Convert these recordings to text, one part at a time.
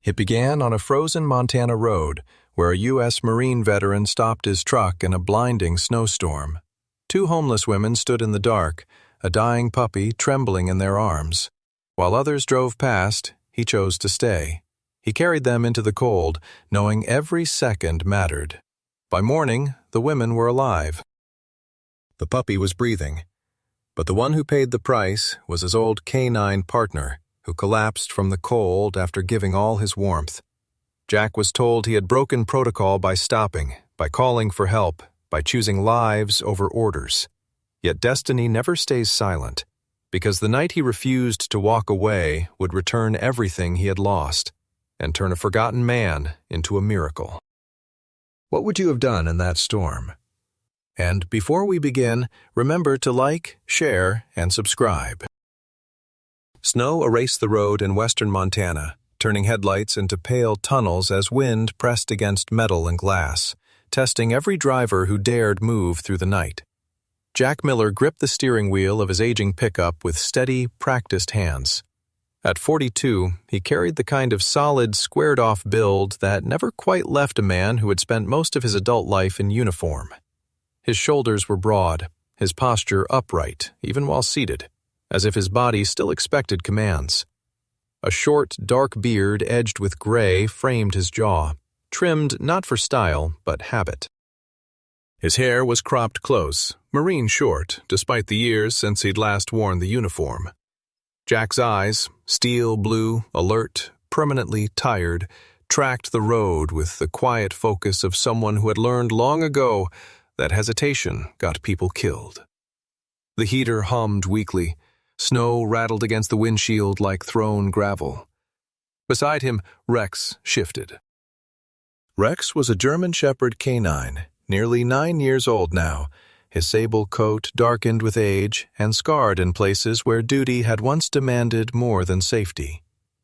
It began on a frozen Montana road where a U.S. Marine veteran stopped his truck in a blinding snowstorm. Two homeless women stood in the dark, a dying puppy trembling in their arms. While others drove past, he chose to stay. He carried them into the cold, knowing every second mattered. By morning, the women were alive. The puppy was breathing, but the one who paid the price was his old canine partner, who collapsed from the cold after giving all his warmth. Jack was told he had broken protocol by stopping, by calling for help, by choosing lives over orders. Yet destiny never stays silent, because the night he refused to walk away would return everything he had lost and turn a forgotten man into a miracle. What would you have done in that storm? And before we begin, remember to like, share, and subscribe. Snow erased the road in western Montana, turning headlights into pale tunnels as wind pressed against metal and glass, testing every driver who dared move through the night. Jack Miller gripped the steering wheel of his aging pickup with steady, practiced hands. At 42, he carried the kind of solid, squared-off build that never quite left a man who had spent most of his adult life in uniform. His shoulders were broad, his posture upright, even while seated, as if his body still expected commands. A short, dark beard edged with gray framed his jaw, trimmed not for style, but habit. His hair was cropped close, marine short, despite the years since he'd last worn the uniform. Jack's eyes, steel blue, alert, permanently tired, tracked the road with the quiet focus of someone who had learned long ago that hesitation got people killed. The heater hummed weakly. Snow rattled against the windshield like thrown gravel. Beside him, Rex shifted. Rex was a German Shepherd canine, nearly 9 years old now, his sable coat darkened with age and scarred in places where duty had once demanded more than safety.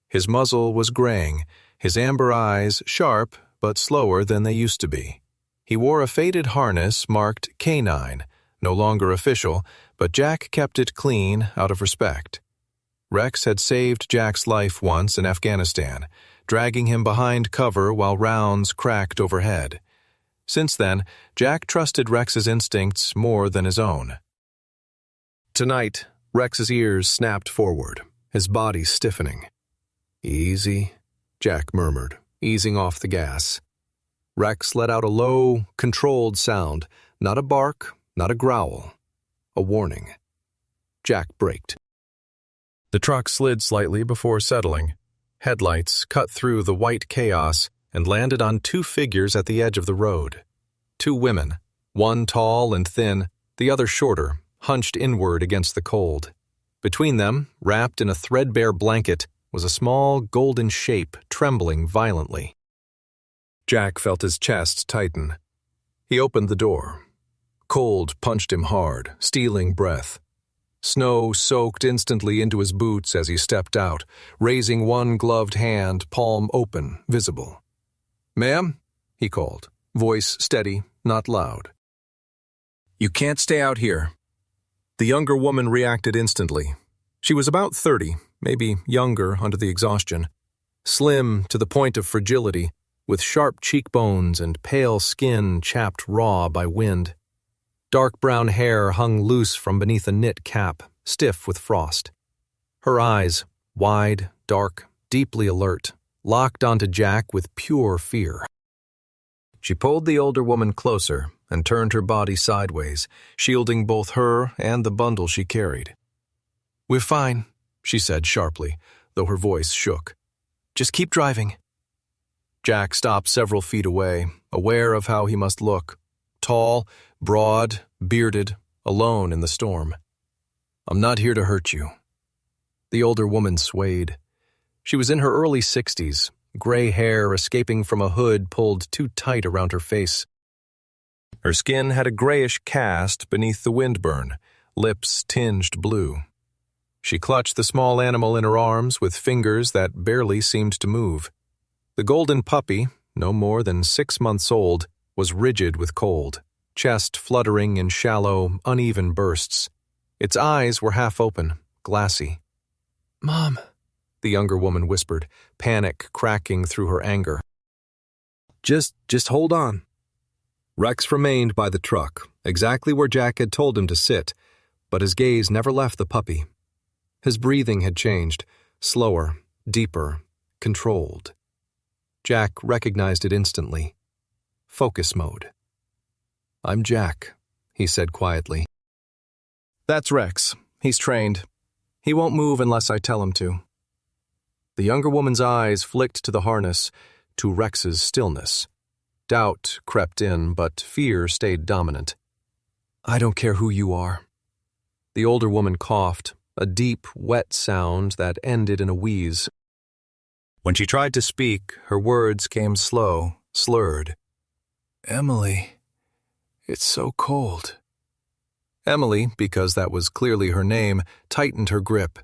His muzzle was graying, his amber eyes sharp but slower than they used to be. He wore a faded harness marked Canine, no longer official, but Jack kept it clean out of respect. Rex had saved Jack's life once in Afghanistan, dragging him behind cover while rounds cracked overhead. Since then, Jack trusted Rex's instincts more than his own. Tonight, Rex's ears snapped forward, his body stiffening. "Easy," Jack murmured, easing off the gas. Rex let out a low, controlled sound, not a bark, not a growl, a warning. Jack braked. The truck slid slightly before settling. Headlights cut through the white chaos and landed on two figures at the edge of the road. Two women, one tall and thin, the other shorter, hunched inward against the cold. Between them, wrapped in a threadbare blanket, was a small golden shape trembling violently. Jack felt his chest tighten. He opened the door. Cold punched him hard, stealing breath. Snow soaked instantly into his boots as he stepped out, raising one gloved hand, palm open, visible. "Ma'am?" he called, voice steady, not loud. "You can't stay out here." The younger woman reacted instantly. She was about 30, maybe younger under the exhaustion. Slim to the point of fragility, with sharp cheekbones and pale skin chapped raw by wind. Dark brown hair hung loose from beneath a knit cap, stiff with frost. Her eyes, wide, dark, deeply alert, locked onto Jack with pure fear. She pulled the older woman closer and turned her body sideways, shielding both her and the bundle she carried. "We're fine," she said sharply, though her voice shook. "Just keep driving." Jack stopped several feet away, aware of how he must look. Tall, broad, bearded, alone in the storm. "I'm not here to hurt you." The older woman swayed. She was in her early 60s, gray hair escaping from a hood pulled too tight around her face. Her skin had a grayish cast beneath the windburn, lips tinged blue. She clutched the small animal in her arms with fingers that barely seemed to move. The golden puppy, no more than 6 months old, was rigid with cold, chest fluttering in shallow, uneven bursts. Its eyes were half open, glassy. "Mom," the younger woman whispered, panic cracking through her anger. Just hold on. Rex remained by the truck, exactly where Jack had told him to sit, but his gaze never left the puppy. His breathing had changed, slower, deeper, controlled. Jack recognized it instantly. Focus mode. "I'm Jack," he said quietly. "That's Rex. He's trained. He won't move unless I tell him to." The younger woman's eyes flicked to the harness, to Rex's stillness. Doubt crept in, but fear stayed dominant. "I don't care who you are." The older woman coughed, a deep, wet sound that ended in a wheeze. When she tried to speak, her words came slow, slurred. "Emily, it's so cold." Emily, because that was clearly her name, tightened her grip.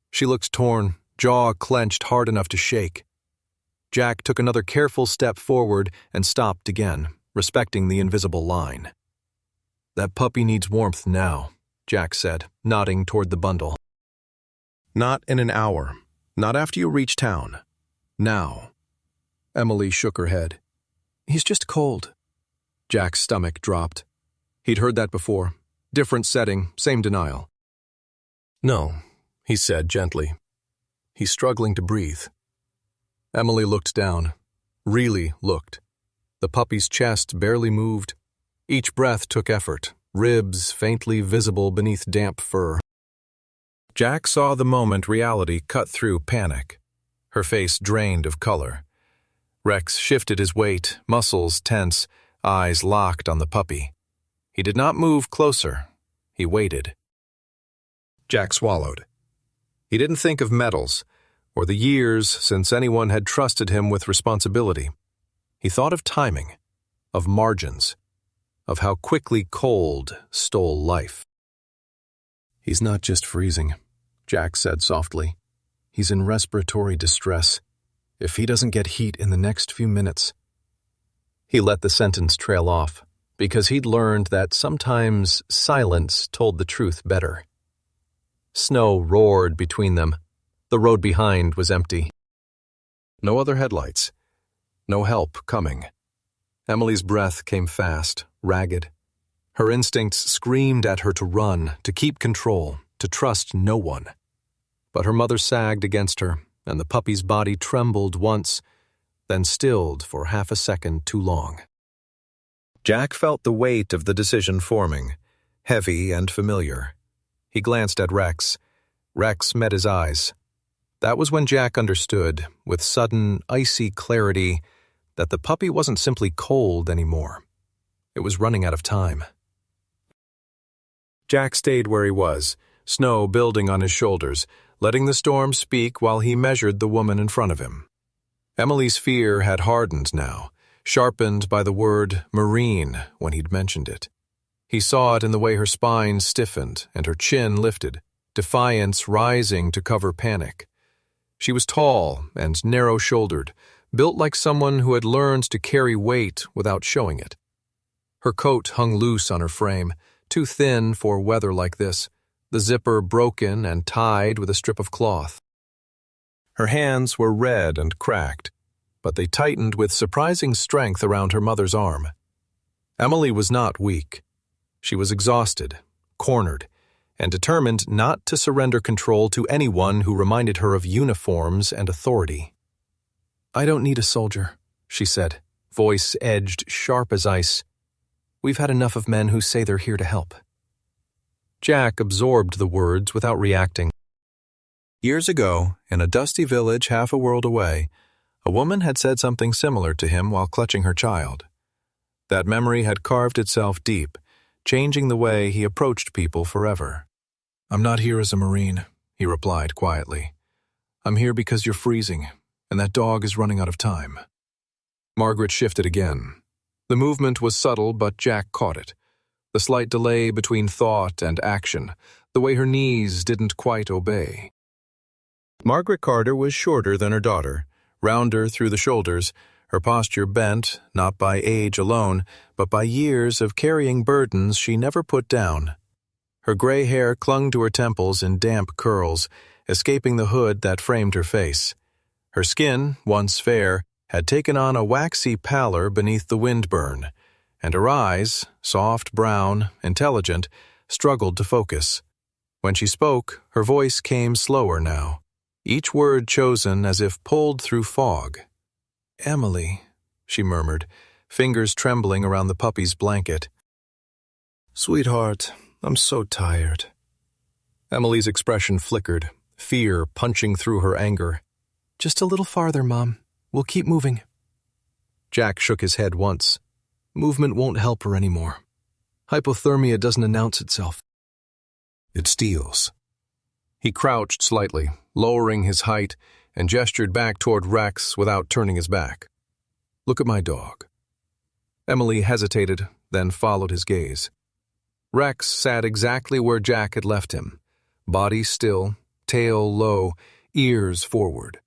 She looked torn, jaw clenched hard enough to shake. Jack took another careful step forward and stopped again, respecting the invisible line. "That puppy needs warmth now," Jack said, nodding toward the bundle. "Not in an hour. Not after you reach town. Now." Emily shook her head. "He's just cold." Jack's stomach dropped. He'd heard that before. Different setting, same denial. "No," he said gently. "He's struggling to breathe." Emily looked down. Really looked. The puppy's chest barely moved. Each breath took effort, ribs faintly visible beneath damp fur. Jack saw the moment reality cut through panic. Her face drained of color. Rex shifted his weight, muscles tense, eyes locked on the puppy. He did not move closer. He waited. Jack swallowed. He didn't think of medals, or the years since anyone had trusted him with responsibility. He thought of timing, of margins, of how quickly cold stole life. "He's not just freezing," Jack said softly. "He's in respiratory distress. If he doesn't get heat in the next few minutes..." He let the sentence trail off, because he'd learned that sometimes silence told the truth better. Snow roared between them. The road behind was empty. No other headlights. No help coming. Emily's breath came fast, ragged. Her instincts screamed at her to run, to keep control, to trust no one. But her mother sagged against her, and the puppy's body trembled once, then stilled for half a second too long. Jack felt the weight of the decision forming, heavy and familiar. He glanced at Rex. Rex met his eyes. That was when Jack understood, with sudden, icy clarity, that the puppy wasn't simply cold anymore. It was running out of time. Jack stayed where he was, snow building on his shoulders, letting the storm speak while he measured the woman in front of him. Emily's fear had hardened now, sharpened by the word marine when he'd mentioned it. He saw it in the way her spine stiffened and her chin lifted, defiance rising to cover panic. She was tall and narrow-shouldered, built like someone who had learned to carry weight without showing it. Her coat hung loose on her frame, too thin for weather like this, the zipper broken and tied with a strip of cloth. Her hands were red and cracked, but they tightened with surprising strength around her mother's arm. Emily was not weak. She was exhausted, cornered, and determined not to surrender control to anyone who reminded her of uniforms and authority. "I don't need a soldier," she said, voice edged sharp as ice. "We've had enough of men who say they're here to help." Jack absorbed the words without reacting. Years ago, in a dusty village half a world away, a woman had said something similar to him while clutching her child. That memory had carved itself deep, changing the way he approached people forever. "I'm not here as a Marine," he replied quietly. "I'm here because you're freezing, and that dog is running out of time." Margaret shifted again. The movement was subtle, but Jack caught it. The slight delay between thought and action, the way her knees didn't quite obey. Margaret Carter was shorter than her daughter, rounder through the shoulders, her posture bent, not by age alone, but by years of carrying burdens she never put down. Her gray hair clung to her temples in damp curls, escaping the hood that framed her face. Her skin, once fair, had taken on a waxy pallor beneath the windburn, and her eyes, soft brown, intelligent, struggled to focus. When she spoke, her voice came slower now, each word chosen as if pulled through fog. "Emily," she murmured, fingers trembling around the puppy's blanket. "Sweetheart, I'm so tired." Emily's expression flickered, fear punching through her anger. "Just a little farther, Mom. We'll keep moving." Jack shook his head once. Movement won't help her anymore. Hypothermia doesn't announce itself. It steals. He crouched slightly, lowering his height, and gestured back toward Rex without turning his back. "Look at my dog." Emily hesitated, then followed his gaze. Rex sat exactly where Jack had left him, body still, tail low, ears forward.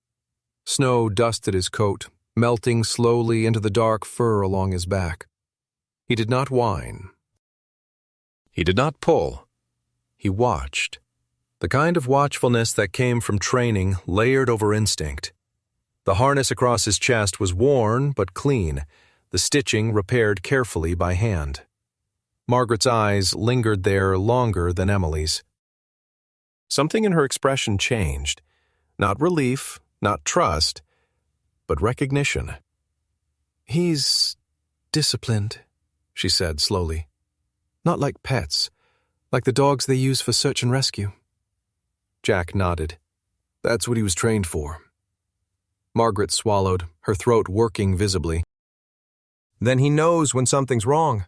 Snow dusted his coat, melting slowly into the dark fur along his back. He did not whine. He did not pull. He watched. The kind of watchfulness that came from training layered over instinct. The harness across his chest was worn but clean, the stitching repaired carefully by hand. Margaret's eyes lingered there longer than Emily's. Something in her expression changed. Not relief, not trust, but recognition. "He's disciplined," she said slowly. "Not like pets, like the dogs they use for search and rescue." Jack nodded. "That's what he was trained for." Margaret swallowed, her throat working visibly. "Then he knows when something's wrong."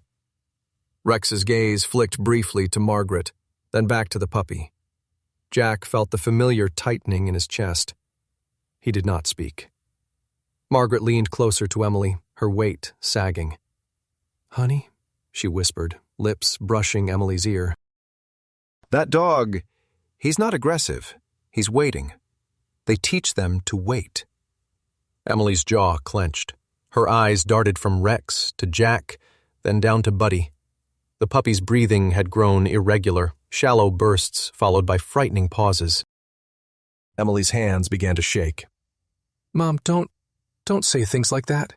Rex's gaze flicked briefly to Margaret, then back to the puppy. Jack felt the familiar tightening in his chest. He did not speak. Margaret leaned closer to Emily, her weight sagging. "Honey," she whispered, lips brushing Emily's ear. "That dog, he's not aggressive. He's waiting. They teach them to wait." Emily's jaw clenched. Her eyes darted from Rex to Jack, then down to Buddy. The puppy's breathing had grown irregular, shallow bursts followed by frightening pauses. Emily's hands began to shake. "Mom, don't say things like that."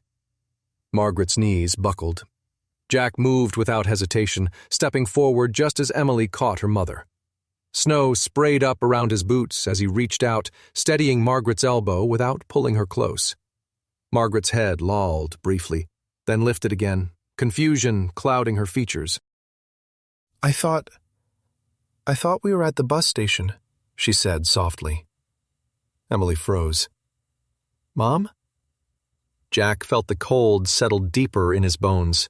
Margaret's knees buckled. Jack moved without hesitation, stepping forward just as Emily caught her mother. Snow sprayed up around his boots as he reached out, steadying Margaret's elbow without pulling her close. Margaret's head lolled briefly, then lifted again, confusion clouding her features. I thought we were at the bus station," she said softly. Emily froze. "Mom?" Jack felt the cold settle deeper in his bones.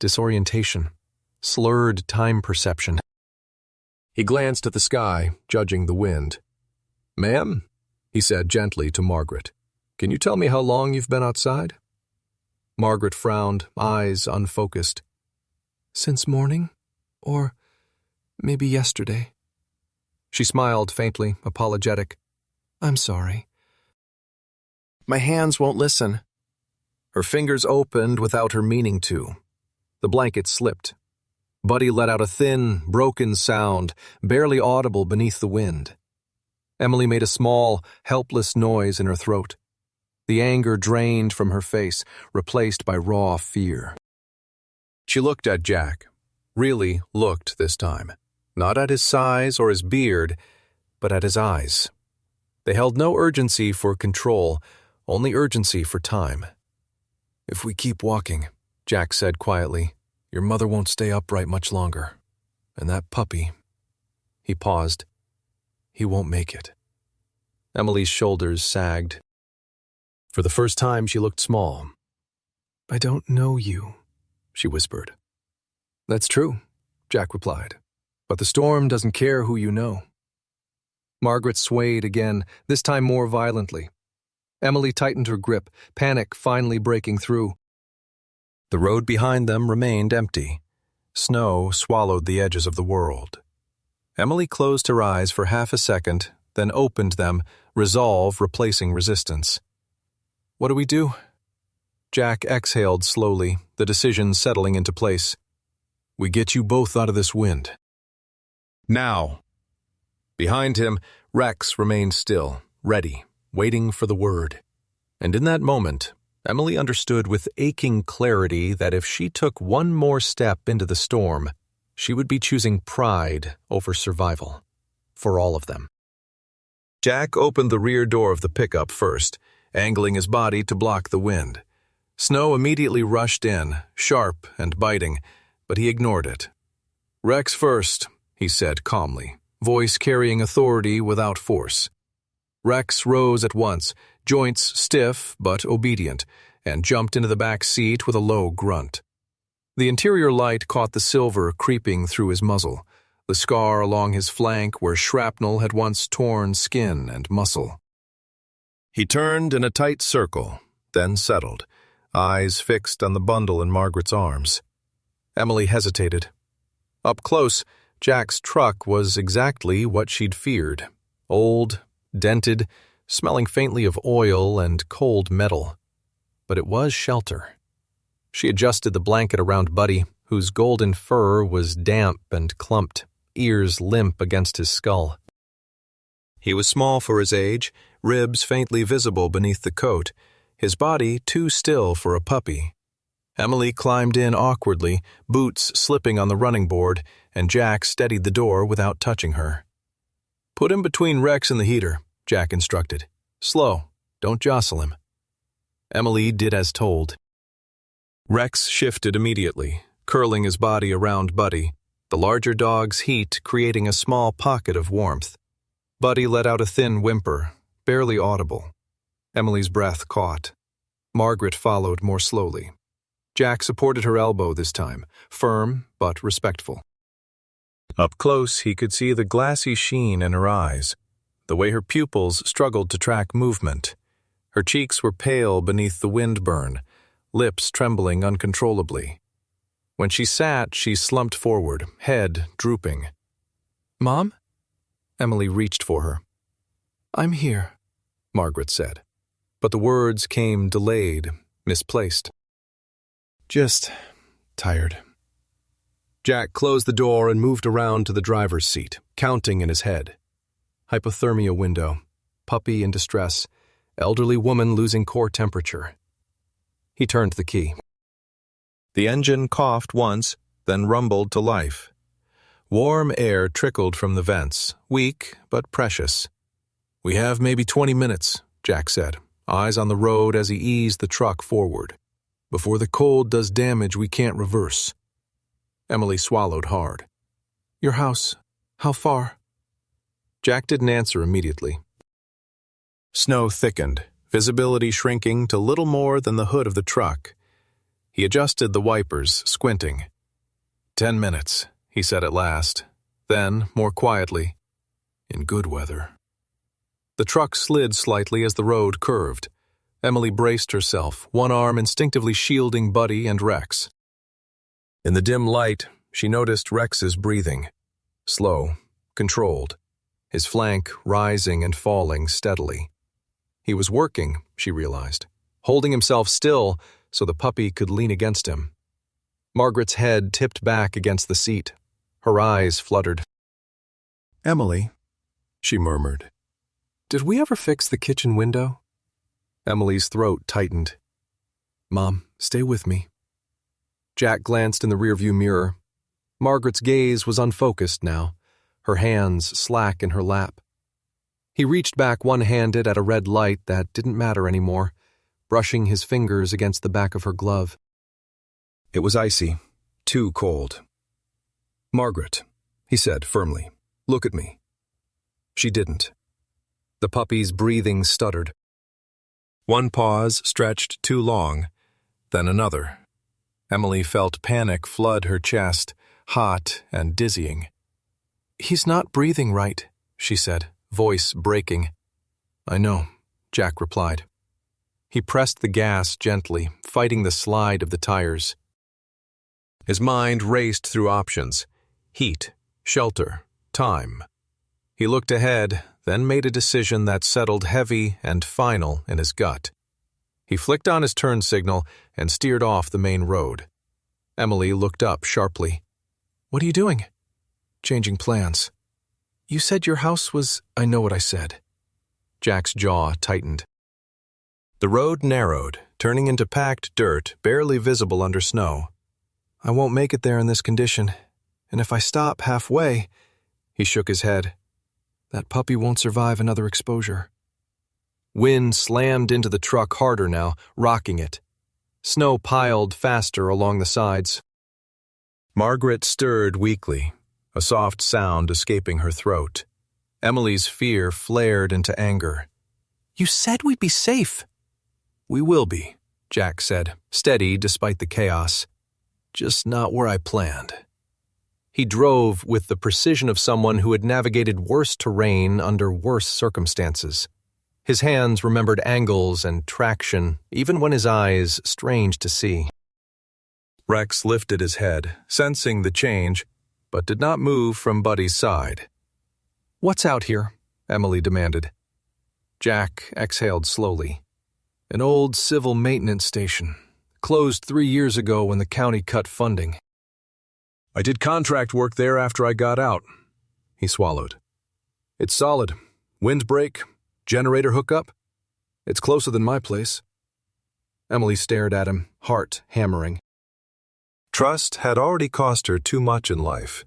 Disorientation, slurred time perception. He glanced at the sky, judging the wind. "Ma'am," he said gently to Margaret, "can you tell me how long you've been outside?" Margaret frowned, eyes unfocused. "Since morning? Or maybe yesterday." She smiled faintly, apologetic. "I'm sorry. My hands won't listen." Her fingers opened without her meaning to. The blanket slipped. Buddy let out a thin, broken sound, barely audible beneath the wind. Emily made a small, helpless noise in her throat. The anger drained from her face, replaced by raw fear. She looked at Jack. Really looked this time. Not at his size or his beard, but at his eyes. They held no urgency for control, only urgency for time. "If we keep walking," Jack said quietly, "your mother won't stay upright much longer. And that puppy..." He paused. "He won't make it." Emily's shoulders sagged. For the first time, she looked small. "I don't know you," she whispered. "That's true," Jack replied. "But the storm doesn't care who you know." Margaret swayed again, this time more violently. Emily tightened her grip, panic finally breaking through. The road behind them remained empty. Snow swallowed the edges of the world. Emily closed her eyes for half a second, then opened them, resolve replacing resistance. "What do we do?" Jack exhaled slowly, the decision settling into place. "We get you both out of this wind. Now." Behind him, Rex remained still, ready, waiting for the word. And in that moment, Emily understood with aching clarity that if she took one more step into the storm, she would be choosing pride over survival. For all of them. Jack opened the rear door of the pickup first, angling his body to block the wind. Snow immediately rushed in, sharp and biting, but he ignored it. "Rex first," he said calmly, voice carrying authority without force. Rex rose at once, joints stiff but obedient, and jumped into the back seat with a low grunt. The interior light caught the silver creeping through his muzzle, the scar along his flank where shrapnel had once torn skin and muscle. He turned in a tight circle, then settled, eyes fixed on the bundle in Margaret's arms. Emily hesitated. Up close, Jack's truck was exactly what she'd feared. Old, dented, smelling faintly of oil and cold metal. But it was shelter. She adjusted the blanket around Buddy, whose golden fur was damp and clumped, ears limp against his skull. He was small for his age, ribs faintly visible beneath the coat, his body too still for a puppy. Emily climbed in awkwardly, boots slipping on the running board, and Jack steadied the door without touching her. "Put him between Rex and the heater," Jack instructed. "Slow, don't jostle him." Emily did as told. Rex shifted immediately, curling his body around Buddy, the larger dog's heat creating a small pocket of warmth. Buddy let out a thin whimper, barely audible. Emily's breath caught. Margaret followed more slowly. Jack supported her elbow this time, firm but respectful. Up close, he could see the glassy sheen in her eyes, the way her pupils struggled to track movement. Her cheeks were pale beneath the windburn, lips trembling uncontrollably. When she sat, she slumped forward, head drooping. "Mom?" Emily reached for her. "I'm here," Margaret said. But the words came delayed, misplaced. "Just tired." Jack closed the door and moved around to the driver's seat, counting in his head. Hypothermia window, puppy in distress, elderly woman losing core temperature. He turned the key. The engine coughed once, then rumbled to life. Warm air trickled from the vents, weak but precious. "We have maybe 20 minutes, Jack said, eyes on the road as he eased the truck forward. "Before the cold does damage we can't reverse." Emily swallowed hard. "Your house, how far?" Jack didn't answer immediately. Snow thickened, visibility shrinking to little more than the hood of the truck. He adjusted the wipers, squinting. 10 minutes, he said at last. Then, more quietly, "In good weather." The truck slid slightly as the road curved. Emily braced herself, one arm instinctively shielding Buddy and Rex. In the dim light, she noticed Rex's breathing. Slow, controlled, his flank rising and falling steadily. He was working, she realized, holding himself still so the puppy could lean against him. Margaret's head tipped back against the seat. Her eyes fluttered. "Emily," she murmured, "did we ever fix the kitchen window?" Emily's throat tightened. "Mom, stay with me." Jack glanced in the rearview mirror. Margaret's gaze was unfocused now, her hands slack in her lap. He reached back one-handed at a red light that didn't matter anymore, brushing his fingers against the back of her glove. It was icy, too cold. "Margaret," he said firmly, "look at me." She didn't. The puppy's breathing stuttered. One pause stretched too long, then another. Emily felt panic flood her chest, hot and dizzying. "He's not breathing right," she said, voice breaking. "I know," Jack replied. He pressed the gas gently, fighting the slide of the tires. His mind raced through options: heat, shelter, time. He looked ahead, then made a decision that settled heavy and final in his gut. He flicked on his turn signal and steered off the main road. Emily looked up sharply. "What are you doing?" "Changing plans." You said your house was... I know what I said. Jack's jaw tightened. The road narrowed, turning into packed dirt, barely visible under snow. I won't make it there in this condition, and if I stop halfway... He shook his head. That puppy won't survive another exposure. Wind slammed into the truck harder now, rocking it. Snow piled faster along the sides. Margaret stirred weakly, a soft sound escaping her throat. Emily's fear flared into anger. You said we'd be safe. We will be, Jack said, steady despite the chaos. Just not where I planned. He drove with the precision of someone who had navigated worse terrain under worse circumstances. His hands remembered angles and traction, even when his eyes strained to see. Rex lifted his head, sensing the change, but did not move from Buddy's side. What's out here? Emily demanded. Jack exhaled slowly. An old civil maintenance station, closed 3 years ago when the county cut funding. I did contract work there after I got out. He swallowed. It's solid. Windbreak, generator hookup. It's closer than my place. Emily stared at him, heart hammering. Trust had already cost her too much in life.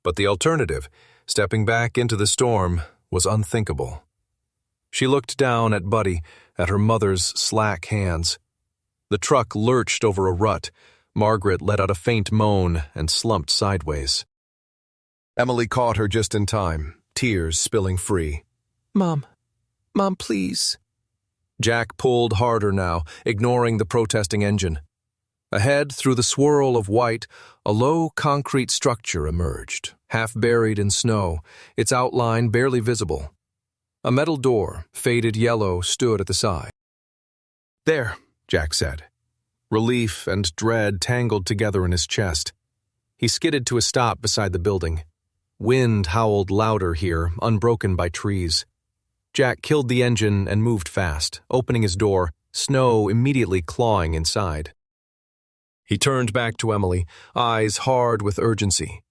But the alternative, stepping back into the storm, was unthinkable. She looked down at Buddy, at her mother's slack hands. The truck lurched over a rut. Margaret let out a faint moan and slumped sideways. Emily caught her just in time, tears spilling free. Mom, please. Jack pulled harder now, ignoring the protesting engine. Ahead, through the swirl of white, a low concrete structure emerged, half buried in snow, its outline barely visible. A metal door, faded yellow, stood at the side. There, Jack said. Relief and dread tangled together in his chest. He skidded to a stop beside the building. Wind howled louder here, unbroken by trees. Jack killed the engine and moved fast, opening his door, snow immediately clawing inside. He turned back to Emily, eyes hard with urgency.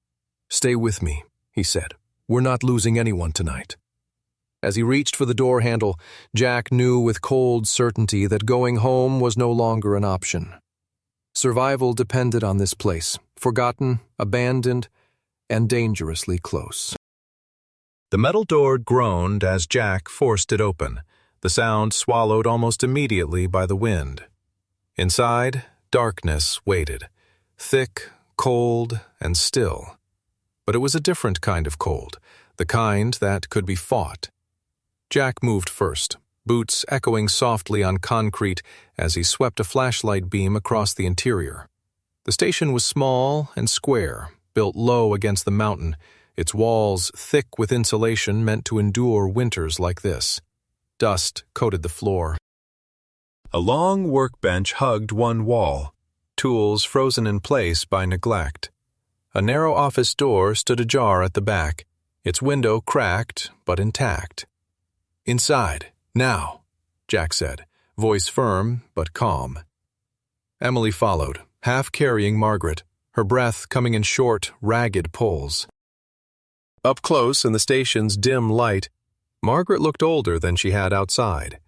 Stay with me, he said. We're not losing anyone tonight. As he reached for the door handle, Jack knew with cold certainty that going home was no longer an option. Survival depended on this place, forgotten, abandoned, and dangerously close. The metal door groaned as Jack forced it open, the sound swallowed almost immediately by the wind. Inside, darkness waited, thick, cold, and still. But it was a different kind of cold, the kind that could be fought. Jack moved first, boots echoing softly on concrete as he swept a flashlight beam across the interior. The station was small and square, built low against the mountain, its walls thick with insulation meant to endure winters like this. Dust coated the floor. A long workbench hugged one wall, tools frozen in place by neglect. A narrow office door stood ajar at the back, its window cracked but intact. Inside, now, Jack said, voice firm but calm. Emily followed, half carrying Margaret, her breath coming in short, ragged pulls. Up close in the station's dim light, Margaret looked older than she had outside.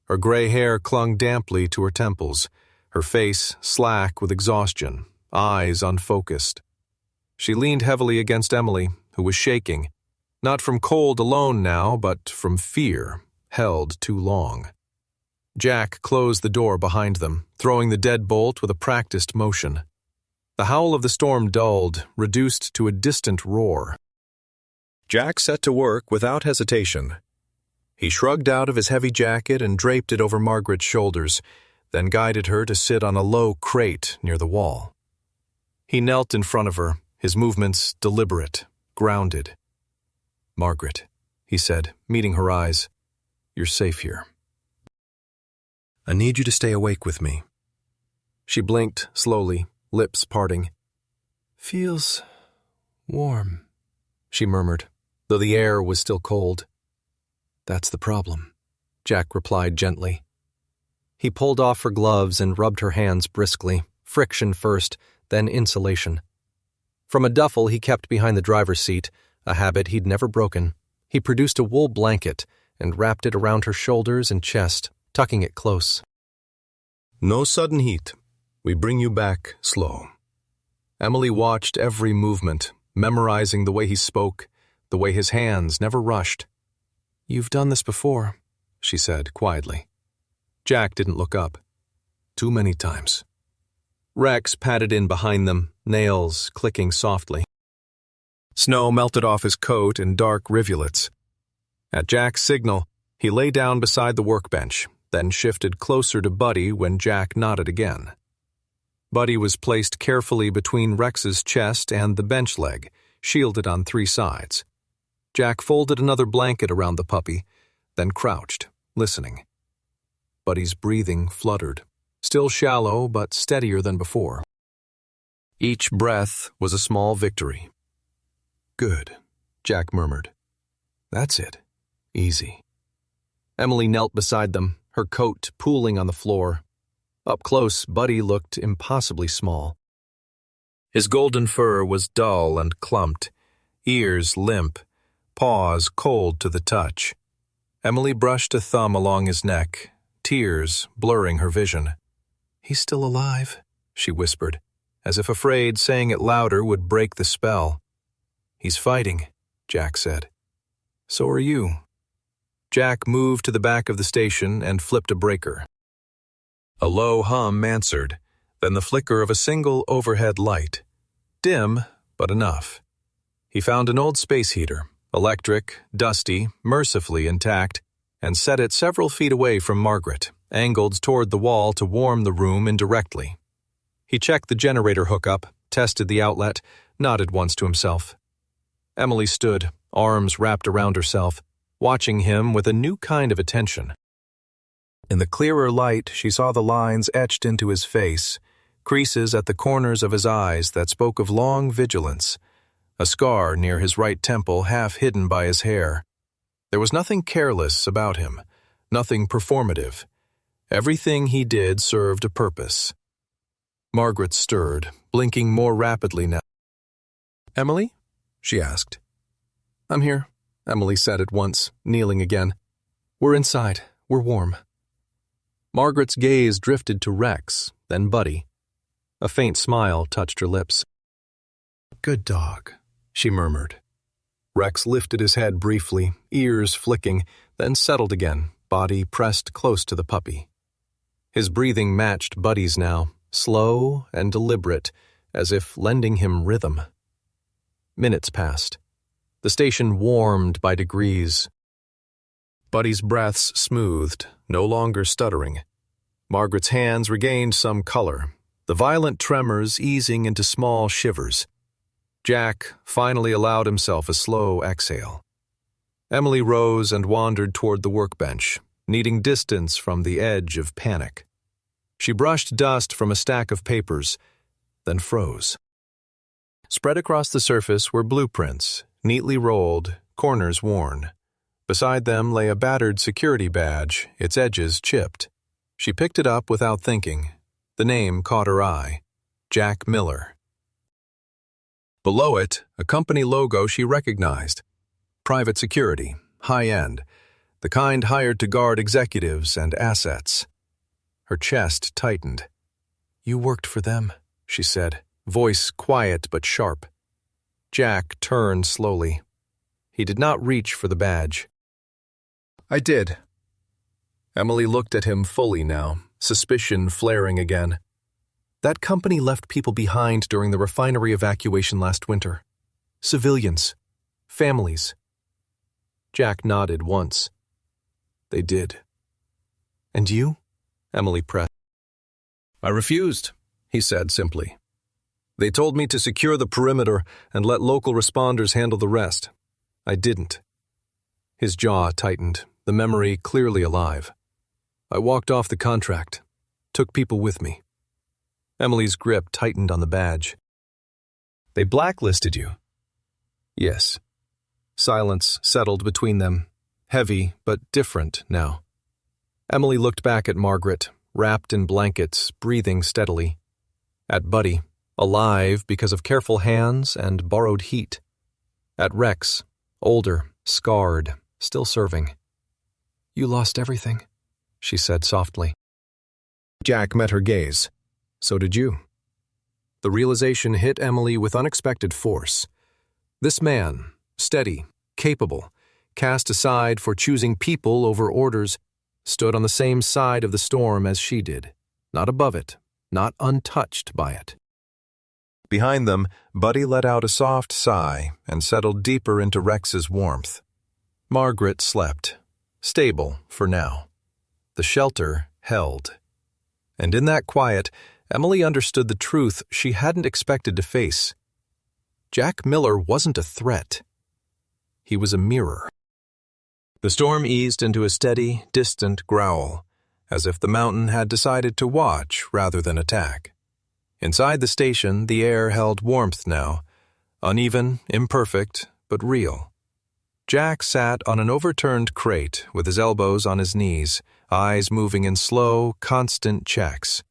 Her gray hair clung damply to her temples, her face slack with exhaustion, eyes unfocused. She leaned heavily against Emily, who was shaking, not from cold alone now, but from fear, held too long. Jack closed the door behind them, throwing the deadbolt with a practiced motion. The howl of the storm dulled, reduced to a distant roar. Jack set to work without hesitation. He shrugged out of his heavy jacket and draped it over Margaret's shoulders, then guided her to sit on a low crate near the wall. He knelt in front of her, his movements deliberate, grounded. Margaret, he said, meeting her eyes, you're safe here. I need you to stay awake with me. She blinked slowly, lips parting. Feels warm, she murmured, though the air was still cold. That's the problem, Jack replied gently. He pulled off her gloves and rubbed her hands briskly, friction first, then insulation. From a duffel he kept behind the driver's seat, a habit he'd never broken. He produced a wool blanket and wrapped it around her shoulders and chest, tucking it close. No sudden heat. We bring you back slow. Emily watched every movement, memorizing the way he spoke, the way his hands never rushed. "You've done this before," she said quietly. Jack didn't look up. "Too many times." Rex padded in behind them, nails clicking softly. Snow melted off his coat in dark rivulets. At Jack's signal, he lay down beside the workbench, then shifted closer to Buddy when Jack nodded again. Buddy was placed carefully between Rex's chest and the bench leg, shielded on 3 sides. Jack folded another blanket around the puppy, then crouched, listening. Buddy's breathing fluttered, still shallow but steadier than before. Each breath was a small victory. "Good," Jack murmured. "That's it. Easy." Emily knelt beside them, her coat pooling on the floor. Up close, Buddy looked impossibly small. His golden fur was dull and clumped, ears limp, paws cold to the touch. Emily brushed a thumb along his neck, tears blurring her vision. "He's still alive," she whispered, as if afraid saying it louder would break the spell. "He's fighting," Jack said. "So are you." Jack moved to the back of the station and flipped a breaker. A low hum answered, then the flicker of a single overhead light. Dim, but enough. He found an old space heater, electric, dusty, mercifully intact, and set it several feet away from Margaret, angled toward the wall to warm the room indirectly. He checked the generator hookup, tested the outlet, nodded once to himself. Emily stood, arms wrapped around herself, watching him with a new kind of attention. In the clearer light, she saw the lines etched into his face, creases at the corners of his eyes that spoke of long vigilance, a scar near his right temple half hidden by his hair. There was nothing careless about him, nothing performative. Everything he did served a purpose. Margaret stirred, blinking more rapidly now. "Emily?" she asked. "I'm here," Emily said at once, kneeling again. "We're inside. We're warm." Margaret's gaze drifted to Rex, then Buddy. A faint smile touched her lips. "Good dog," she murmured. Rex lifted his head briefly, ears flicking, then settled again, body pressed close to the puppy. His breathing matched Buddy's now, slow and deliberate, as if lending him rhythm. Minutes passed. The station warmed by degrees. Buddy's breaths smoothed, no longer stuttering. Margaret's hands regained some color, the violent tremors easing into small shivers. Jack finally allowed himself a slow exhale. Emily rose and wandered toward the workbench, needing distance from the edge of panic. She brushed dust from a stack of papers, then froze. Spread across the surface were blueprints, neatly rolled, corners worn. Beside them lay a battered security badge, its edges chipped. She picked it up without thinking. The name caught her eye. Jack Miller. Below it, a company logo she recognized. Private security, high-end, the kind hired to guard executives and assets. Her chest tightened. "You worked for them," she said, voice quiet but sharp. Jack turned slowly. He did not reach for the badge. "I did." Emily looked at him fully now, suspicion flaring again. "That company left people behind during the refinery evacuation last winter. Civilians. Families." Jack nodded once. "They did." "And you?" Emily pressed. "I refused," he said simply. "They told me to secure the perimeter and let local responders handle the rest. I didn't." His jaw tightened, the memory clearly alive. "I walked off the contract, took people with me." Emily's grip tightened on the badge. "They blacklisted you?" "Yes." Silence settled between them, heavy but different now. Emily looked back at Margaret, wrapped in blankets, breathing steadily. At Buddy, alive because of careful hands and borrowed heat. At Rex, older, scarred, still serving. "You lost everything," she said softly. Jack met her gaze. "So did you." The realization hit Emily with unexpected force. This man, steady, capable, cast aside for choosing people over orders, stood on the same side of the storm as she did, not above it, not untouched by it. Behind them, Buddy let out a soft sigh and settled deeper into Rex's warmth. Margaret slept, stable for now. The shelter held. And in that quiet, Emily understood the truth she hadn't expected to face. Jack Miller wasn't a threat. He was a mirror. The storm eased into a steady, distant growl, as if the mountain had decided to watch rather than attack. Inside the station, the air held warmth now, uneven, imperfect, but real. Jack sat on an overturned crate with his elbows on his knees, eyes moving in slow, constant checks.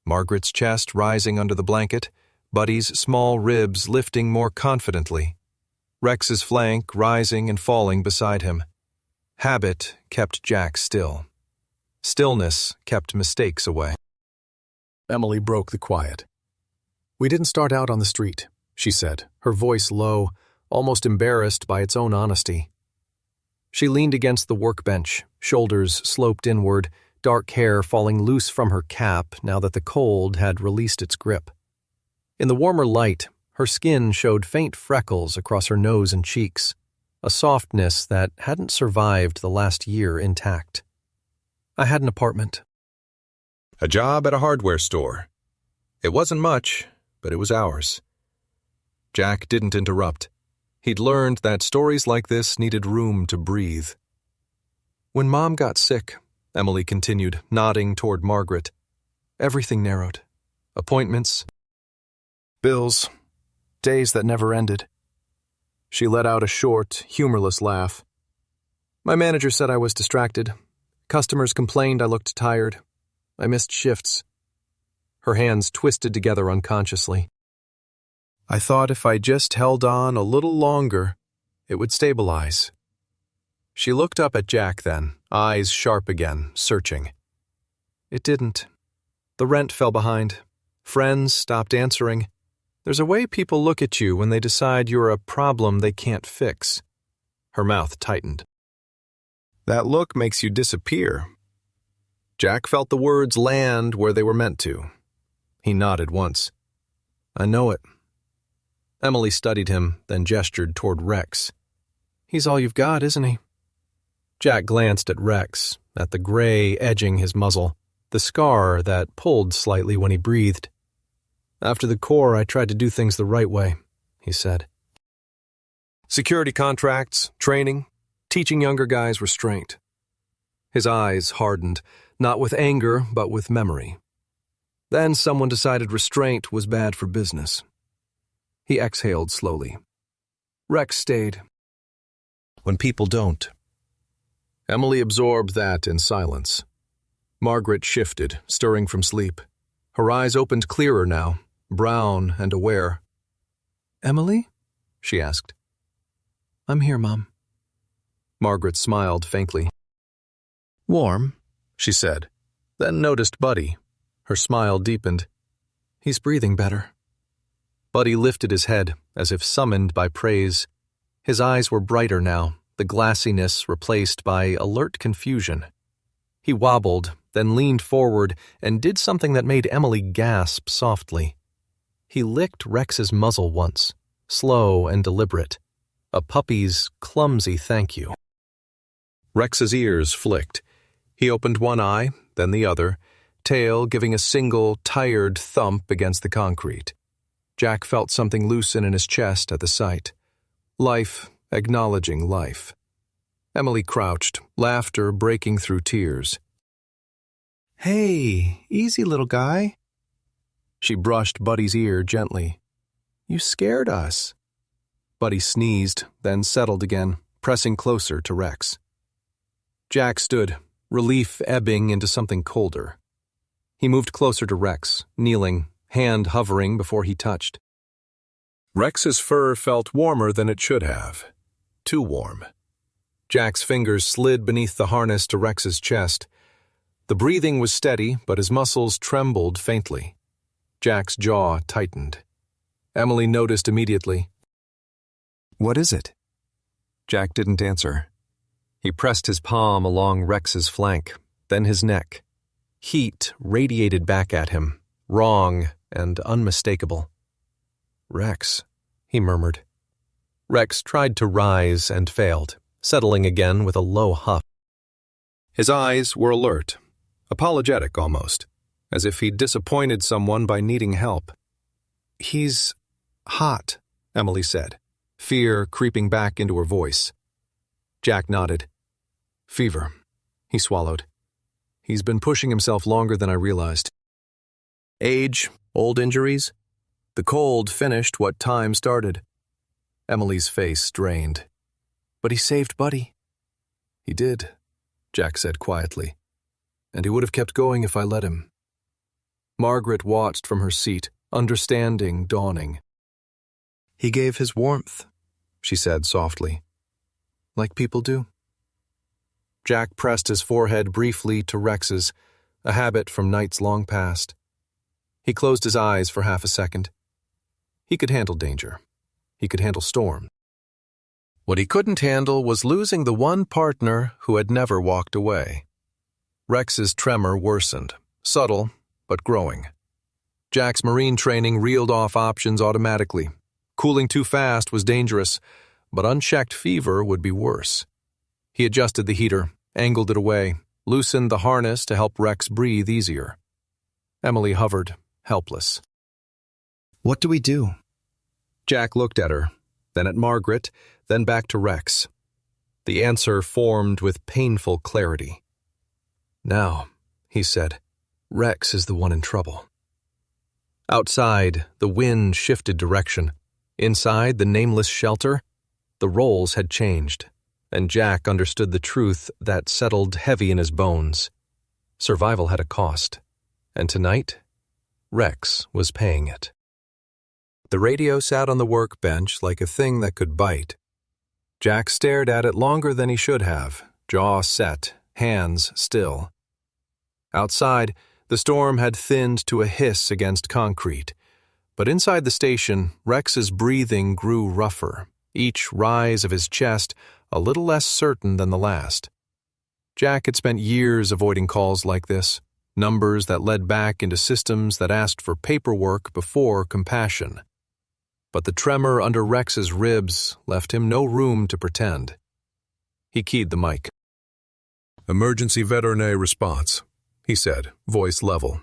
Margaret's chest rising under the blanket, Buddy's small ribs lifting more confidently. Rex's flank rising and falling beside him. Habit kept Jack still. Stillness kept mistakes away. Emily broke the quiet. "We didn't start out on the street," she said, her voice low, almost embarrassed by its own honesty. She leaned against the workbench, shoulders sloped inward, dark hair falling loose from her cap now that the cold had released its grip. In the warmer light, her skin showed faint freckles across her nose and cheeks, a softness that hadn't survived the last year intact. "I had an apartment." A job at a hardware store. It wasn't much, but it was ours. Jack didn't interrupt. He'd learned that stories like this needed room to breathe. "When Mom got sick," Emily continued, nodding toward Margaret, "everything narrowed. Appointments, bills, days that never ended." She let out a short, humorless laugh. "My manager said I was distracted. Customers complained I looked tired. I missed shifts." Her hands twisted together unconsciously. "I thought if I just held on a little longer, it would stabilize." She looked up at Jack then, eyes sharp again, searching. "It didn't. The rent fell behind. Friends stopped answering. There's a way people look at you when they decide you're a problem they can't fix." Her mouth tightened. "That look makes you disappear." Jack felt the words land where they were meant to. He nodded once. "I know it." Emily studied him, then gestured toward Rex. "He's all you've got, isn't he?" Jack glanced at Rex, at the gray edging his muzzle, the scar that pulled slightly when he breathed. "After the Corps, I tried to do things the right way," he said. "Security contracts, training, teaching younger guys restraint." His eyes hardened, not with anger, but with memory. Then someone decided restraint was bad for business. He exhaled slowly. Rex stayed. When people don't. Emily absorbed that in silence. Margaret shifted, stirring from sleep. Her eyes opened clearer now, brown and aware. "Emily?" she asked. "I'm here, Mom." Margaret smiled faintly. "Warm," she said, then noticed Buddy. Her smile deepened. "He's breathing better." Buddy lifted his head, as if summoned by praise. His eyes were brighter now, the glassiness replaced by alert confusion. He wobbled, then leaned forward and did something that made Emily gasp softly. He licked Rex's muzzle once, slow and deliberate, a puppy's clumsy thank you. Rex's ears flicked. He opened one eye, then the other, tail giving a single, tired thump against the concrete. Jack felt something loosen in his chest at the sight. Life acknowledging life. Emily crouched, laughter breaking through tears. "Hey, easy, little guy." She brushed Buddy's ear gently. "You scared us." Buddy sneezed, then settled again, pressing closer to Rex. Jack stood, relief ebbing into something colder. He moved closer to Rex, kneeling, hand hovering before he touched. Rex's fur felt warmer than it should have. Too warm. Jack's fingers slid beneath the harness to Rex's chest. The breathing was steady, but his muscles trembled faintly. Jack's jaw tightened. Emily noticed immediately. "What is it?" Jack didn't answer. He pressed his palm along Rex's flank, then his neck. Heat radiated back at him, wrong and unmistakable. "Rex," he murmured. Rex tried to rise and failed, settling again with a low huff. His eyes were alert, apologetic almost, as if he'd disappointed someone by needing help. "He's hot," Emily said, fear creeping back into her voice. Jack nodded. "Fever," he swallowed. "He's been pushing himself longer than I realized." "Age, old injuries?" "The cold finished what time started." Emily's face drained. "But he saved Buddy." "He did," Jack said quietly. "And he would have kept going if I let him." Margaret watched from her seat, understanding dawning. "He gave his warmth," she said softly. "Like people do." Jack pressed his forehead briefly to Rex's, a habit from nights long past. He closed his eyes for half a second. He could handle danger. He could handle storm. What he couldn't handle was losing the one partner who had never walked away. Rex's tremor worsened, subtle but growing. Jack's marine training reeled off options automatically. Cooling too fast was dangerous, but unchecked fever would be worse. He adjusted the heater, angled it away, loosened the harness to help Rex breathe easier. Emily hovered, helpless. "What do we do?" Jack looked at her, then at Margaret, then back to Rex. The answer formed with painful clarity. "Now," he said, "Rex is the one in trouble." Outside, the wind shifted direction. Inside the nameless shelter, the roles had changed, and Jack understood the truth that settled heavy in his bones. Survival had a cost, and tonight, Rex was paying it. The radio sat on the workbench like a thing that could bite. Jack stared at it longer than he should have, jaw set, hands still. Outside, the storm had thinned to a hiss against concrete, but inside the station, Rex's breathing grew rougher, each rise of his chest a little less certain than the last. Jack had spent years avoiding calls like this, numbers that led back into systems that asked for paperwork before compassion. But the tremor under Rex's ribs left him no room to pretend. He keyed the mic. "Emergency veterinary response," he said, voice level.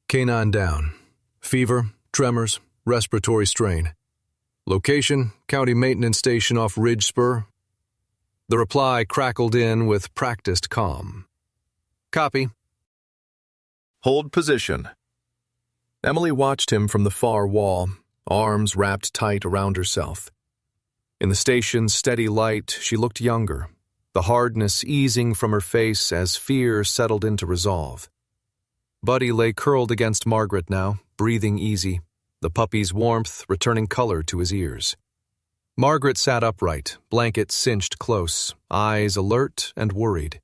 "Canine down. Fever, tremors, respiratory strain. Location, county maintenance station off Ridge Spur." The reply crackled in with practiced calm. "Copy." "Hold position." Emily watched him from the far wall, arms wrapped tight around herself. In the station's steady light, she looked younger, the hardness easing from her face as fear settled into resolve. Buddy lay curled against Margaret now, breathing easy, the puppy's warmth returning color to his ears. Margaret sat upright, blanket cinched close, eyes alert and worried.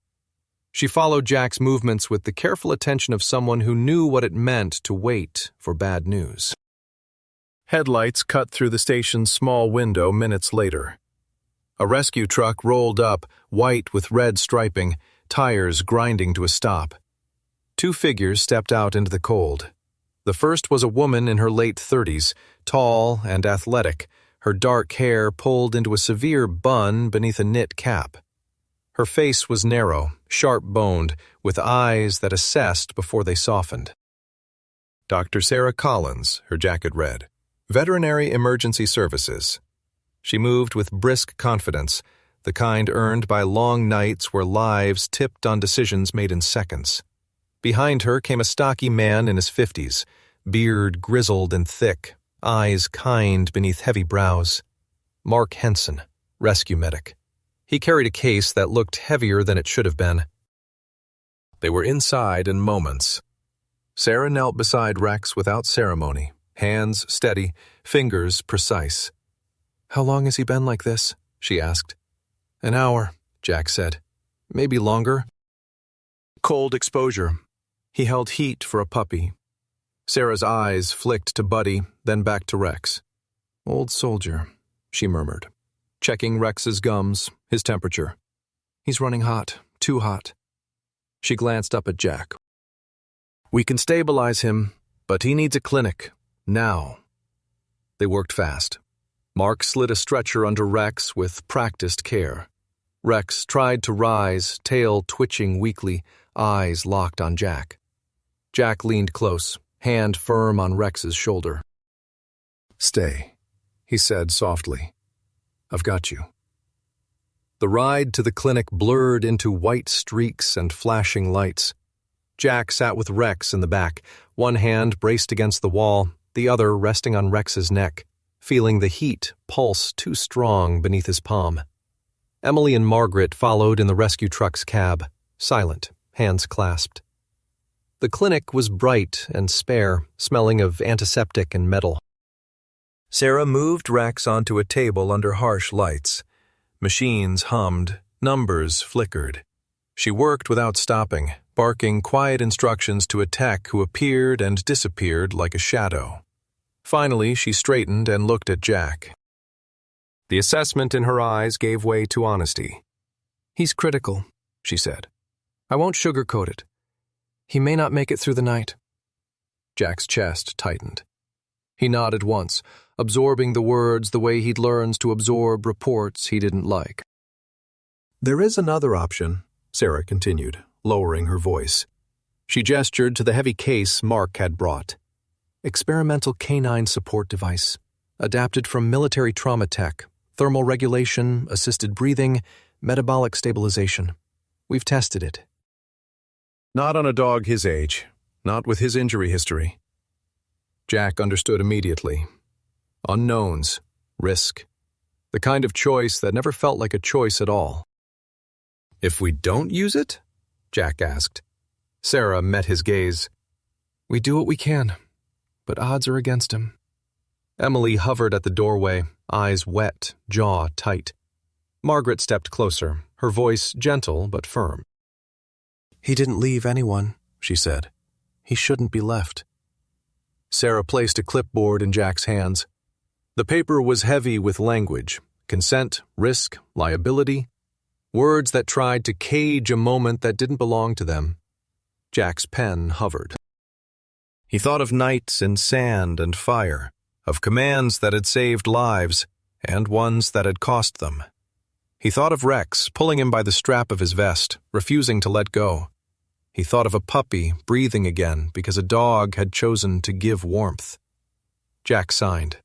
She followed Jack's movements with the careful attention of someone who knew what it meant to wait for bad news. Headlights cut through the station's small window minutes later. A rescue truck rolled up, white with red striping, tires grinding to a stop. Two figures stepped out into the cold. The first was a woman in her late 30s, tall and athletic, her dark hair pulled into a severe bun beneath a knit cap. Her face was narrow, sharp-boned, with eyes that assessed before they softened. "Dr. Sarah Collins," her jacket read. "Veterinary Emergency Services." She moved with brisk confidence, the kind earned by long nights where lives tipped on decisions made in seconds. Behind her came a stocky man in his 50s, beard grizzled and thick, eyes kind beneath heavy brows. Mark Henson, rescue medic. He carried a case that looked heavier than it should have been. They were inside in moments. Sarah knelt beside Rex without ceremony, Hands steady, fingers precise. "How long has he been like this?" she asked. "An hour," Jack said. "Maybe longer." Cold exposure. He held heat for a puppy. Sarah's eyes flicked to Buddy, then back to Rex. "Old soldier," she murmured, checking Rex's gums, his temperature. "He's running hot, too hot." She glanced up at Jack. "We can stabilize him, but he needs a clinic, now." They worked fast. Mark slid a stretcher under Rex with practiced care. Rex tried to rise, tail twitching weakly, eyes locked on Jack. Jack leaned close, hand firm on Rex's shoulder. "Stay," he said softly. "I've got you." The ride to the clinic blurred into white streaks and flashing lights. Jack sat with Rex in the back, one hand braced against the wall, the other resting on Rex's neck, feeling the heat pulse too strong beneath his palm. Emily and Margaret followed in the rescue truck's cab, silent, hands clasped. The clinic was bright and spare, smelling of antiseptic and metal. Sarah moved Rex onto a table under harsh lights. Machines hummed, numbers flickered. She worked without stopping, barking quiet instructions to a tech who appeared and disappeared like a shadow. Finally, she straightened and looked at Jack. The assessment in her eyes gave way to honesty. "He's critical," she said. "I won't sugarcoat it. He may not make it through the night." Jack's chest tightened. He nodded once, absorbing the words the way he'd learned to absorb reports he didn't like. "There is another option," Sarah continued, lowering her voice. She gestured to the heavy case Mark had brought. "Experimental canine support device, adapted from military trauma tech, thermal regulation, assisted breathing, metabolic stabilization. We've tested it." "Not on a dog his age, not with his injury history." Jack understood immediately. Unknowns, risk, the kind of choice that never felt like a choice at all. "If we don't use it?" Jack asked. Sarah met his gaze. "We do what we can, but odds are against him." Emily hovered at the doorway, eyes wet, jaw tight. Margaret stepped closer, her voice gentle but firm. "He didn't leave anyone," she said. "He shouldn't be left." Sarah placed a clipboard in Jack's hands. The paper was heavy with language, consent, risk, liability, words that tried to cage a moment that didn't belong to them. Jack's pen hovered. He thought of nights in sand and fire, of commands that had saved lives, and ones that had cost them. He thought of Rex pulling him by the strap of his vest, refusing to let go. He thought of a puppy breathing again because a dog had chosen to give warmth. Jack signed.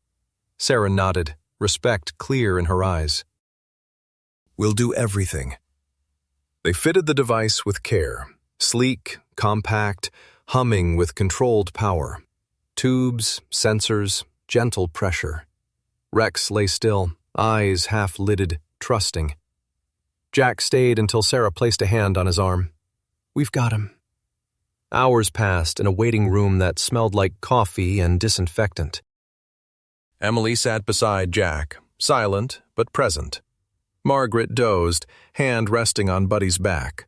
Sarah nodded, respect clear in her eyes. "We'll do everything." They fitted the device with care, sleek, compact, humming with controlled power. Tubes, sensors, gentle pressure. Rex lay still, eyes half-lidded, trusting. Jack stayed until Sarah placed a hand on his arm. "We've got him." Hours passed in a waiting room that smelled like coffee and disinfectant. Emily sat beside Jack, silent but present. Margaret dozed, hand resting on Buddy's back.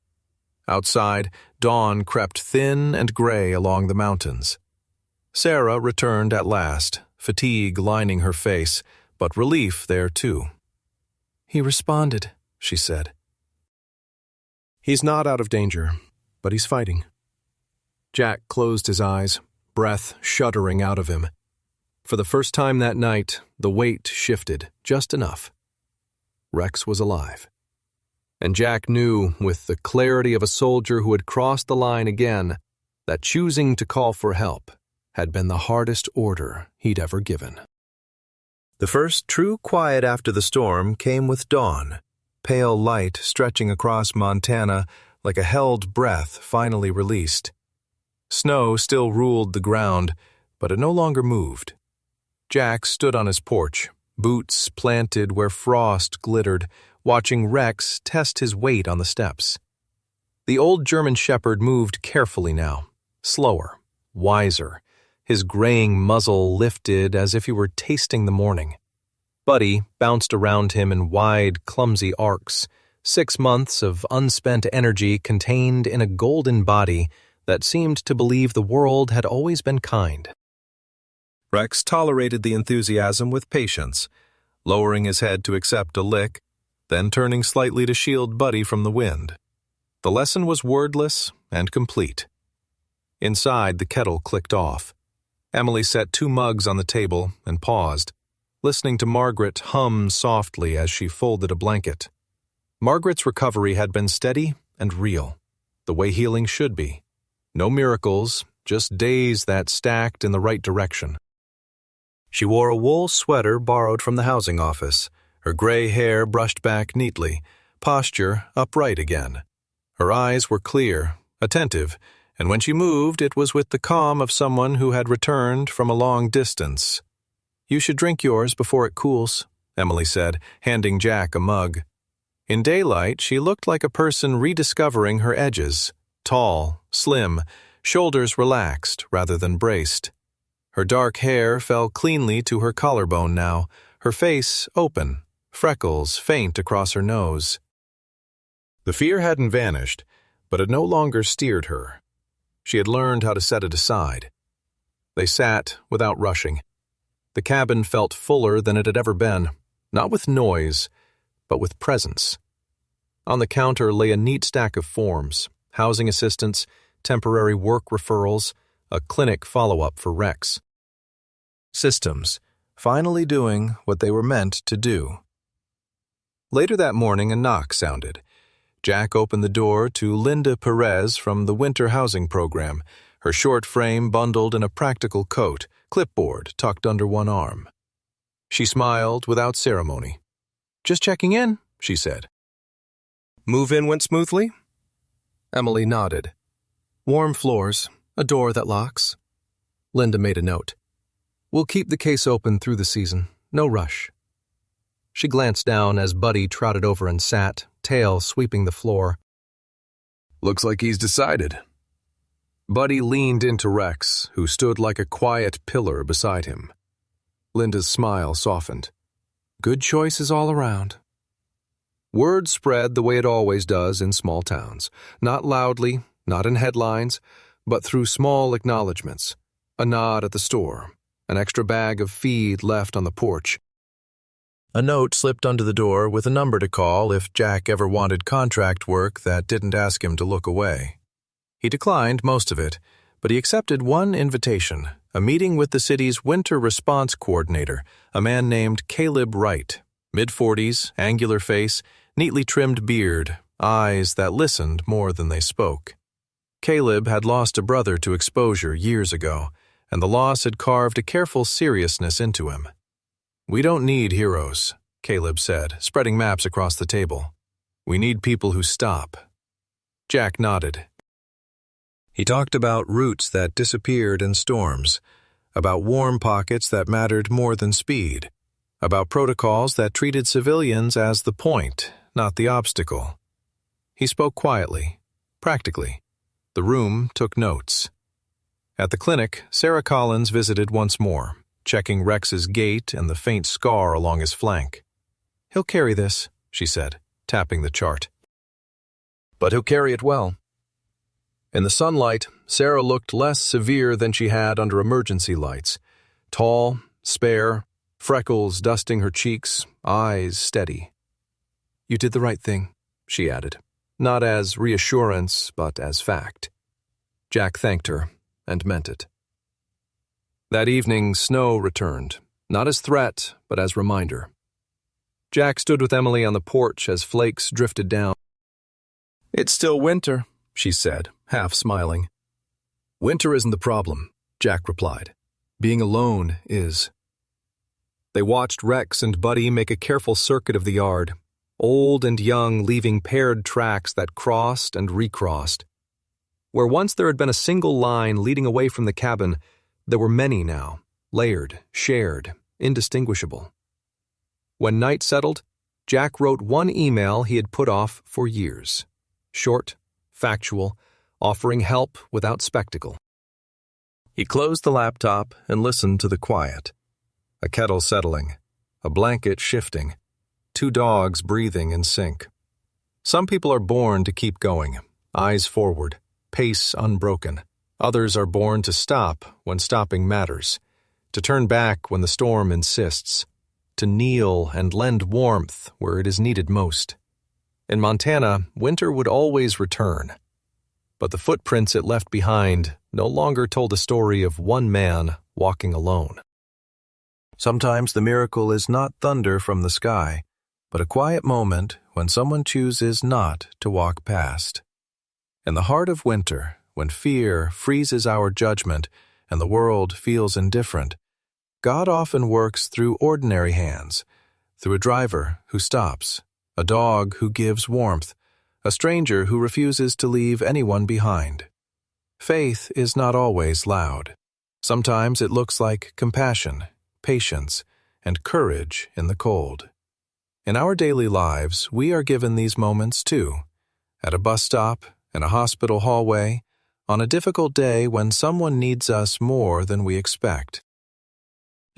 Outside, dawn crept thin and gray along the mountains. Sarah returned at last, fatigue lining her face, but relief there too. "He responded," she said. "He's not out of danger, but he's fighting." Jack closed his eyes, breath shuddering out of him. For the first time that night, the weight shifted just enough. Rex was alive. And Jack knew, with the clarity of a soldier who had crossed the line again, that choosing to call for help had been the hardest order he'd ever given. The first true quiet after the storm came with dawn, pale light stretching across Montana like a held breath finally released. Snow still ruled the ground, but it no longer moved. Jack stood on his porch, boots planted where frost glittered, watching Rex test his weight on the steps. The old German shepherd moved carefully now, slower, wiser, his graying muzzle lifted as if he were tasting the morning. Buddy bounced around him in wide, clumsy arcs, 6 months of unspent energy contained in a golden body that seemed to believe the world had always been kind. Rex tolerated the enthusiasm with patience, lowering his head to accept a lick, then turning slightly to shield Buddy from the wind. The lesson was wordless and complete. Inside, the kettle clicked off. Emily set 2 mugs on the table and paused, listening to Margaret hum softly as she folded a blanket. Margaret's recovery had been steady and real, the way healing should be. No miracles, just days that stacked in the right direction. She wore a wool sweater borrowed from the housing office, her gray hair brushed back neatly, posture upright again. Her eyes were clear, attentive, and when she moved, it was with the calm of someone who had returned from a long distance. "You should drink yours before it cools," Emily said, handing Jack a mug. In daylight, she looked like a person rediscovering her edges, tall, slim, shoulders relaxed rather than braced. Her dark hair fell cleanly to her collarbone now, her face open, freckles faint across her nose. The fear hadn't vanished, but it no longer steered her. She had learned how to set it aside. They sat without rushing. The cabin felt fuller than it had ever been, not with noise, but with presence. On the counter lay a neat stack of forms, housing assistance, temporary work referrals, a clinic follow-up for Rex. Systems, finally doing what they were meant to do. Later that morning, a knock sounded. Jack opened the door to Linda Perez from the Winter Housing Program, her short frame bundled in a practical coat, clipboard tucked under one arm. She smiled without ceremony. "Just checking in," she said. "Move-in went smoothly?" Emily nodded. "Warm floors, a door that locks." Linda made a note. "We'll keep the case open through the season. No rush." She glanced down as Buddy trotted over and sat, tail sweeping the floor. "Looks like he's decided." Buddy leaned into Rex, who stood like a quiet pillar beside him. Linda's smile softened. "Good choices all around." Word spread the way it always does in small towns, not loudly, not in headlines, but through small acknowledgments. A nod at the store, an extra bag of feed left on the porch. A note slipped under the door with a number to call if Jack ever wanted contract work that didn't ask him to look away. He declined most of it, but he accepted one invitation, a meeting with the city's winter response coordinator, a man named Caleb Wright, mid-40s, angular face, neatly trimmed beard, eyes that listened more than they spoke. Caleb had lost a brother to exposure years ago, and the loss had carved a careful seriousness into him. "We don't need heroes," Caleb said, spreading maps across the table. "We need people who stop." Jack nodded. He talked about routes that disappeared in storms, about warm pockets that mattered more than speed, about protocols that treated civilians as the point, not the obstacle. He spoke quietly, practically. The room took notes. At the clinic, Sarah Collins visited once more, checking Rex's gait and the faint scar along his flank. "He'll carry this," she said, tapping the chart. "But he'll carry it well." In the sunlight, Sarah looked less severe than she had under emergency lights. Tall, spare, freckles dusting her cheeks, eyes steady. "You did the right thing," she added, not as reassurance, but as fact. Jack thanked her, and meant it. That evening, snow returned, not as threat, but as reminder. Jack stood with Emily on the porch as flakes drifted down. "It's still winter," she said, half smiling. "Winter isn't the problem," Jack replied. "Being alone is." They watched Rex and Buddy make a careful circuit of the yard, old and young leaving paired tracks that crossed and recrossed. Where once there had been a single line leading away from the cabin, there were many now, layered, shared, indistinguishable. When night settled, Jack wrote one email he had put off for years. Short, factual, offering help without spectacle. He closed the laptop and listened to the quiet. A kettle settling, a blanket shifting, 2 dogs breathing in sync. Some people are born to keep going, eyes forward, pace unbroken. Others are born to stop when stopping matters, to turn back when the storm insists, to kneel and lend warmth where it is needed most. In Montana, winter would always return, but the footprints it left behind no longer told a story of one man walking alone. Sometimes the miracle is not thunder from the sky, but a quiet moment when someone chooses not to walk past. In the heart of winter, when fear freezes our judgment and the world feels indifferent, God often works through ordinary hands, through a driver who stops, a dog who gives warmth, a stranger who refuses to leave anyone behind. Faith is not always loud. Sometimes it looks like compassion, patience, and courage in the cold. In our daily lives, we are given these moments too, at a bus stop, in a hospital hallway, on a difficult day when someone needs us more than we expect.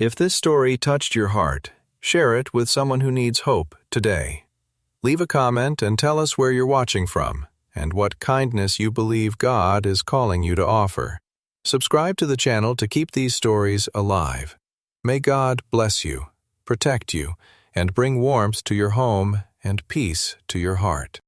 If this story touched your heart, share it with someone who needs hope today. Leave a comment and tell us where you're watching from and what kindness you believe God is calling you to offer. Subscribe to the channel to keep these stories alive. May God bless you, protect you, and bring warmth to your home and peace to your heart.